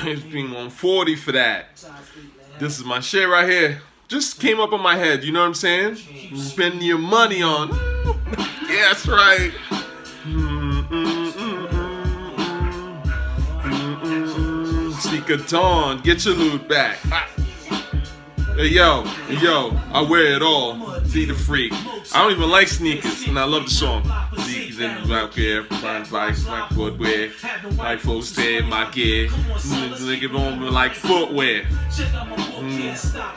It's being 140 for that. This is my shit right here. Just came up on my head, you know what I'm saying? Spending your money on. Yeah, that's right. Sneaker Dawn, get your loot back. Hey yo, I wear it all. See the freak. I don't even like sneakers, and I love the song. Sneakers in the out there, fine bikes, like footwear, like folks say, my gear. Nigga on like footwear.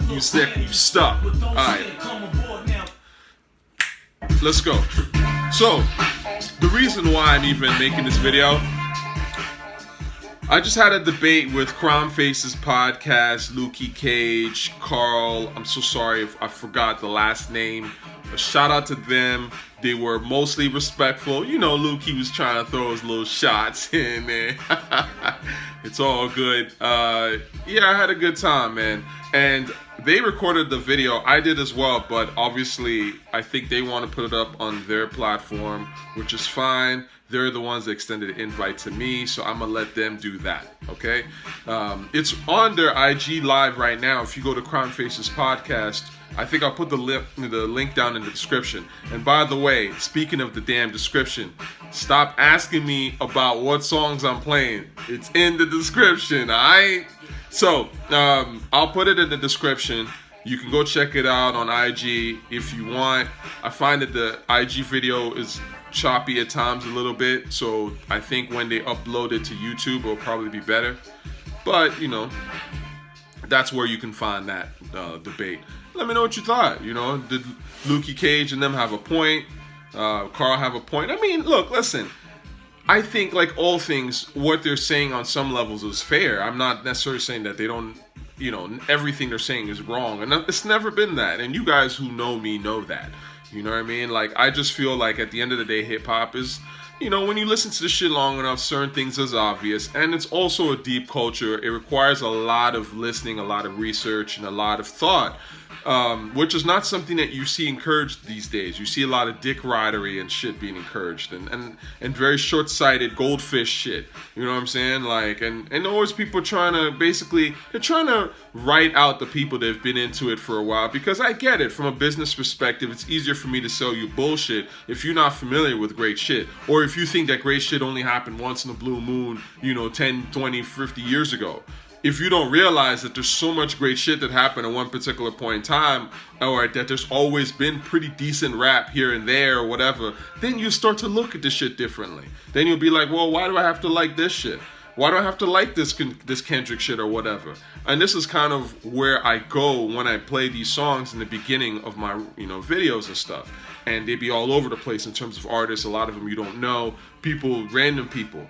You sick, you stuck. Alright. Let's go. So, the reason why I'm even making this video, I just had a debate with CrimeFacesPodcast, Lukey Cage, Carl. I'm so sorry if I forgot the last name. A shout out to them. They were mostly respectful. You know, Lukey was trying to throw his little shots in there. It's all good. Yeah, I had a good time, man. And they recorded the video. I did as well, but obviously I think they want to put it up on their platform, which is fine. They're the ones that extended the invite to me, so I'm gonna let them do that, okay? It's on their IG live right now. If you go to Crime Faces Podcast, I think I'll put the link down in the description. And by the way, speaking of the damn description, stop asking me about what songs I'm playing. It's in the description, alright? So, I'll put it in the description. You can go check it out on IG if you want. I find that the IG video is choppy at times a little bit, so I think when they upload it to YouTube it'll probably be better, but you know, that's where you can find that debate. Let me know what you thought. You know, did Lukey Cage and them have a point? Carl have a point? I mean, look, listen, I think like all things, what they're saying on some levels is fair. I'm not necessarily saying that they don't, you know, everything they're saying is wrong, and it's never been that, and you guys who know me know that. You know what I mean? Like, I just feel like at the end of the day, hip-hop is, you know, when you listen to this shit long enough, certain things is obvious. And it's also a deep culture. It requires a lot of listening, a lot of research, and a lot of thought. Which is not something that you see encouraged these days. You see a lot of dick ridery and shit being encouraged, and very short-sighted goldfish shit. You know what I'm saying? Like, and always people trying to they're trying to write out the people that have been into it for a while, because I get it. From a business perspective, it's easier for me to sell you bullshit if you're not familiar with great shit, or if you think that great shit only happened once in a blue moon, you know, 10, 20, 50 years ago. If you don't realize that there's so much great shit that happened at one particular point in time, or that there's always been pretty decent rap here and there or whatever, then you start to look at this shit differently. Then you'll be like, well, why do I have to like this shit? Why do I have to like this Kendrick shit or whatever? And this is kind of where I go when I play these songs in the beginning of my, you know, videos and stuff. And they be all over the place in terms of artists. A lot of them you don't know, people, random people.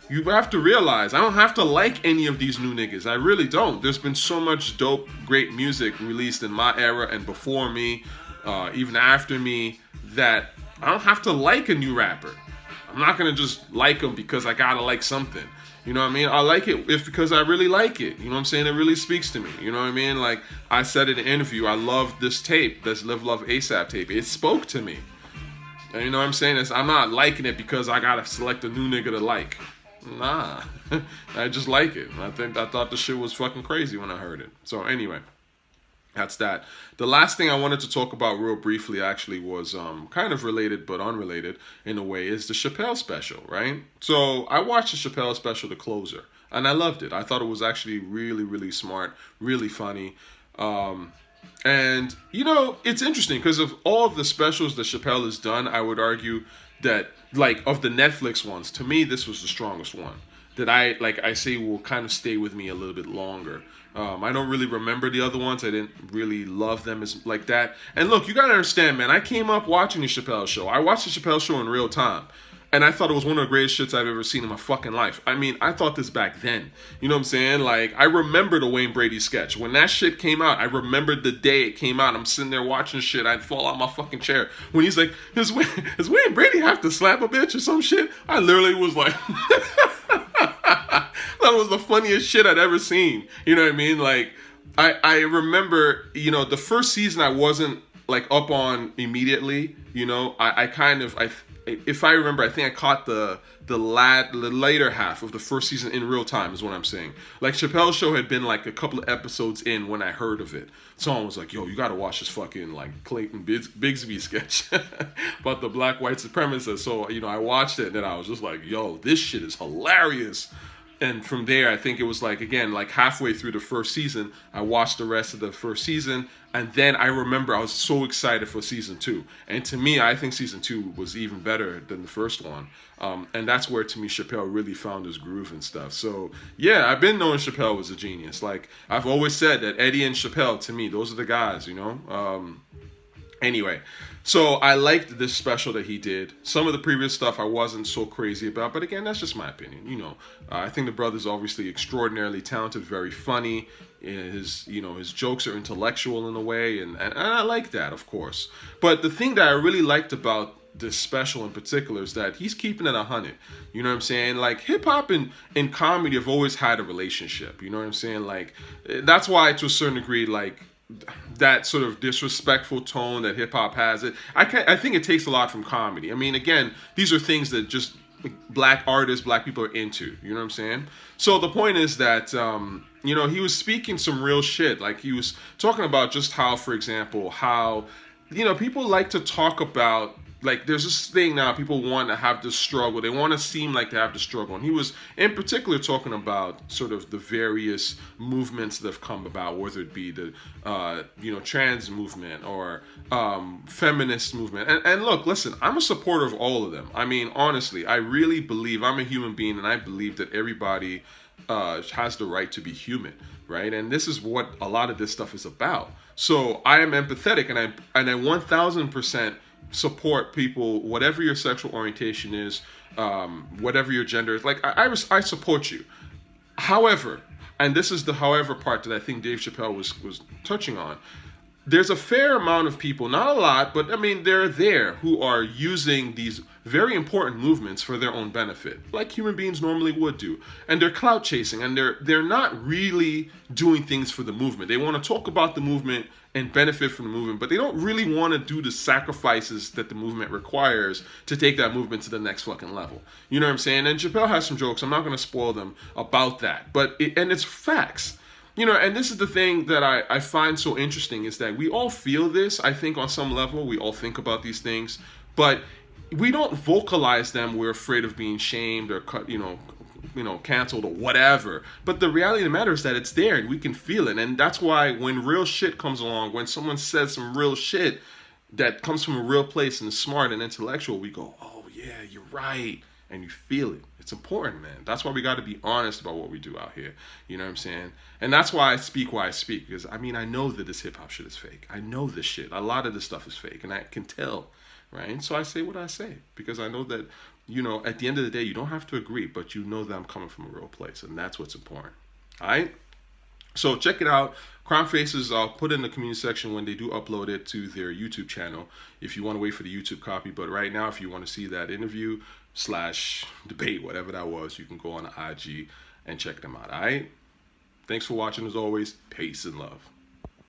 You have to realize, I don't have to like any of these new niggas. I really don't. There's been so much dope, great music released in my era and before me, even after me, that I don't have to like a new rapper. I'm not going to just like them because I got to like something. You know what I mean? I like it if because I really like it. You know what I'm saying? It really speaks to me. You know what I mean? Like I said in an interview, I love this tape, this Live Love ASAP tape. It spoke to me. And you know what I'm saying? I'm not liking it because I got to select a new nigga to like. Nah, I just like it. I thought the shit was fucking crazy when I heard it. So anyway, that's that. The last thing I wanted to talk about real briefly actually was kind of related but unrelated in a way, is the Chappelle special, right? So I watched the Chappelle special, The Closer, and I loved it. I thought it was actually really, really smart, really funny. And, you know, it's interesting because of all of the specials that Chappelle has done, I would argue that, like, of the Netflix ones, to me, this was the strongest one. That I say will kind of stay with me a little bit longer. I don't really remember the other ones. I didn't really love them as like that. And look, you gotta understand, man, I came up watching the Chappelle show. I watched the Chappelle show in real time. And I thought it was one of the greatest shits I've ever seen in my fucking life. I mean, I thought this back then. You know what I'm saying? Like, I remember the Wayne Brady sketch. When that shit came out, I remembered the day it came out. I'm sitting there watching shit. I'd fall out my fucking chair. When he's like, does Wayne Brady have to slap a bitch or some shit? I literally was like... That was the funniest shit I'd ever seen. You know what I mean? Like, I remember, you know, the first season I wasn't, like, up on immediately. You know, if I remember, I think I caught the later half of the first season in real time is what I'm saying. Like Chappelle's show had been like a couple of episodes in when I heard of it. Someone was like, "Yo, you gotta watch this fucking like Clayton Bigsby sketch about the black white supremacist." So I watched it and I was just like, "Yo, this shit is hilarious." And from there, I think it was like, again, like halfway through the first season, I watched the rest of the first season. And then I remember I was so excited for season 2. And to me, I think season 2 was even better than the first one. And that's where, to me, Chappelle really found his groove and stuff. So, yeah, I've been knowing Chappelle was a genius. Like, I've always said that Eddie and Chappelle, to me, those are the guys, Anyway, so I liked this special that he did. Some of the previous stuff I wasn't so crazy about, but again, that's just my opinion. I think the brother's obviously extraordinarily talented, very funny. His jokes are intellectual in a way, and I like that, of course. But the thing that I really liked about this special in particular is that he's keeping it 100. You know what I'm saying? Like, hip hop and comedy have always had a relationship. You know what I'm saying? Like, that's why, to a certain degree, like, that sort of disrespectful tone that hip hop has, I think it takes a lot from comedy. I mean, again, these are things that just black artists, black people are into. You know what I'm saying? So the point is that he was speaking some real shit. Like, he was talking about just how, for example, how people like to talk about, like, there's this thing now, people want to have this struggle. They want to seem like they have the struggle. And he was, in particular, talking about sort of the various movements that have come about, whether it be the, trans movement or feminist movement. And look, listen, I'm a supporter of all of them. I mean, honestly, I really believe, I'm a human being, and I believe that everybody has the right to be human, right? And this is what a lot of this stuff is about. So I am empathetic, and I 1,000% support people, whatever your sexual orientation is, whatever your gender is. Like, I support you. However, and this is the however part that I think Dave Chappelle was touching on, there's a fair amount of people, not a lot, but I mean, they're there, who are using these very important movements for their own benefit, like human beings normally would do. And they're clout chasing, and they're not really doing things for the movement. They want to talk about the movement and benefit from the movement, but they don't really want to do the sacrifices that the movement requires to take that movement to the next fucking level. You know what I'm saying? And Chappelle has some jokes, I'm not going to spoil them, about that. But it's facts. And this is the thing that I find so interesting, is that we all feel this. I think on some level, we all think about these things, but we don't vocalize them. We're afraid of being shamed or canceled or whatever. But the reality of the matter is that it's there and we can feel it. And that's why when real shit comes along, when someone says some real shit that comes from a real place and is smart and intellectual, we go, oh yeah, you're right. And you feel it. It's important, man. That's why we got to be honest about what we do out here. You know what I'm saying? And that's why I speak why I speak. Because, I mean, I know that this hip-hop shit is fake. I know this shit. A lot of this stuff is fake. And I can tell, right? So I say what I say. Because I know that, at the end of the day, you don't have to agree. But you know that I'm coming from a real place. And that's what's important. All right? So check it out. Crime Faces, I'll put it in the community section when they do upload it to their YouTube channel, if you want to wait for the YouTube copy. But right now, if you want to see that interview / debate, whatever that was, you can go on IG and check them out. All right? Thanks for watching, as always. Peace and love.